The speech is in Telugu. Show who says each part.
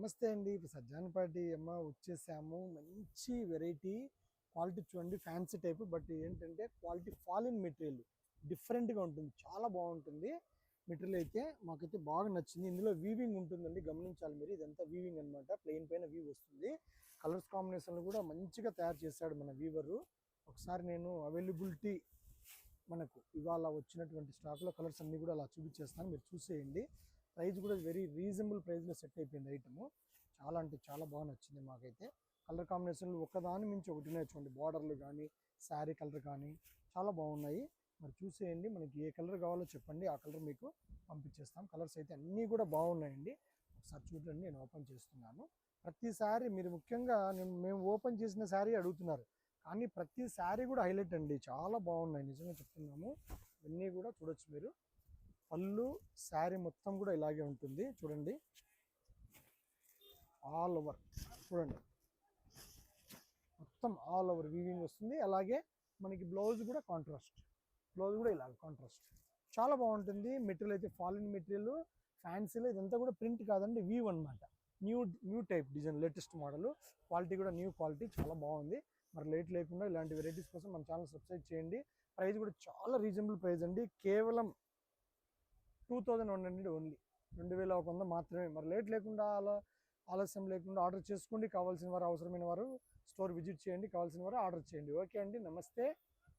Speaker 1: నమస్తే అండి. ఇప్పుడు సజ్జానపాటి అమ్మ వచ్చేసాము. మంచి వెరైటీ క్వాలిటీ చూడండి. ఫ్యాన్సీ టైప్, బట్ ఏంటంటే క్వాలిటీ ఫాలిన్ మెటీరియల్ డిఫరెంట్గా ఉంటుంది. చాలా బాగుంటుంది మెటీరియల్ అయితే. మాకైతే బాగా నచ్చింది. ఇందులో వీవింగ్ ఉంటుందండి, గమనించాలి మీరు. ఇదంతా వీవింగ్ అనమాట. ప్లెయిన్ పైన వీవ్ వస్తుంది. కలర్స్ కాంబినేషన్లు కూడా మంచిగా తయారు చేశాడు మన వీవరు. ఒకసారి నేను అవైలబిలిటీ మనకు ఇవాళ వచ్చినటువంటి స్టాక్లో కలర్స్ అన్నీ కూడా అలా చూపించేస్తాను, మీరు చూసేయండి. ప్రైస్ కూడా వెరీ రీజనబుల్ ప్రైస్లో సెట్ అయిపోయింది ఐటము. చాలా అంటే చాలా బాగా నచ్చింది మాకైతే. కలర్ కాంబినేషన్లు ఒకదాని మించి ఒకటి ఉన్నాయి చూడండి. బార్డర్లు కానీ, శారీ కలర్ కానీ చాలా బాగున్నాయి. మరి చూసేయండి. మనకి ఏ కలర్ కావాలో చెప్పండి, ఆ కలర్ మీకు పంపించేస్తాం. కలర్స్ అయితే అన్నీ కూడా బాగున్నాయండి. ఒకసారి చూడండి, నేను ఓపెన్ చేస్తున్నాను. ప్రతిసారి మీరు ముఖ్యంగా మేము ఓపెన్ చేసిన శారీ అడుగుతున్నారు, కానీ ప్రతి శారీ కూడా హైలైట్ అండి. చాలా బాగున్నాయి, నిజంగా చెప్తున్నాము. ఇవన్నీ కూడా చూడొచ్చు మీరు. పళ్ళు శారీ మొత్తం కూడా ఇలాగే ఉంటుంది చూడండి. ఆల్ ఓవర్ చూడండి, మొత్తం ఆల్ ఓవర్ వీవింగ్ వస్తుంది. అలాగే మనకి బ్లౌజ్ కూడా కాంట్రాస్ట్, బ్లౌజ్ కూడా ఇలాగ కాంట్రాస్ట్. చాలా బాగుంటుంది మెటీరియల్ అయితే. ఫాలిన్ మెటీరియల్, ఫ్యాన్సీలో. ఇదంతా కూడా ప్రింట్ కాదండి, వీవ్ అనమాట. New type design, latest model. Quality కూడా న్యూ క్వాలిటీ, చాలా బాగుంది. మరి లేట్ లేకుండా ఇలాంటి వెరైటీస్ కోసం మన ఛానల్ సబ్స్క్రైబ్ చేయండి. ప్రైస్ కూడా చాలా రీజనబుల్ ప్రైస్ అండి. కేవలం 2100 ఓన్లీ, 2100 మాత్రమే. మరి లేట్ లేకుండా, అలా ఆలస్యం లేకుండా ఆర్డర్ చేసుకోండి. కావాల్సిన వారు, అవసరమైన వారు స్టోర్ విజిట్ చేయండి. కావాల్సిన వారు ఆర్డర్ చేయండి. ఓకే అండి, నమస్తే.